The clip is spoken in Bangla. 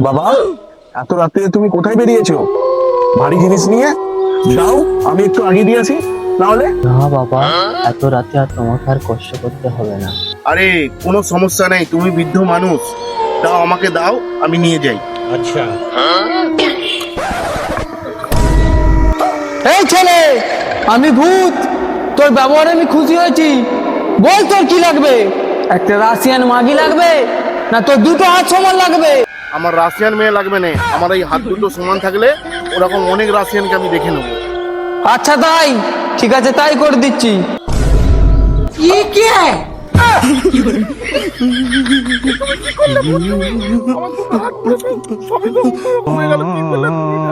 বাবা, এত রাত্রে তুমি কোথায় বেরিয়েছো? ভারী জিনিস নিয়ে দাও, আমি একটু আগে দিয়ে আসি। নাহলে না বাবা, এত রাতে আর তোমাকে আর কষ্ট করতে হবে না। আরে কোনো সমস্যা নেই, তুমি বৃদ্ধ মানুষ, দাও আমাকে দাও, আমি নিয়ে যাই। এই ছেলে, আমি ভূত। তোর ব্যবহারে আমি খুশি হয়েছি। বল তোর কি লাগবে? একটা রাশিয়ান মাগি লাগবে, না তোর দুটো হাত সমান লাগবে? আমার রাশিয়ান মেয়ে লাগবে না, আমার এই হাত দুটো সমান থাকলে ওরকম অনেক রাশিয়ানকে আমি দেখে নেবো। আচ্ছা তাই, ঠিক আছে, তাই করে দিচ্ছি। সবই তো হয়ে গেল, কি বললে তুমি এটা?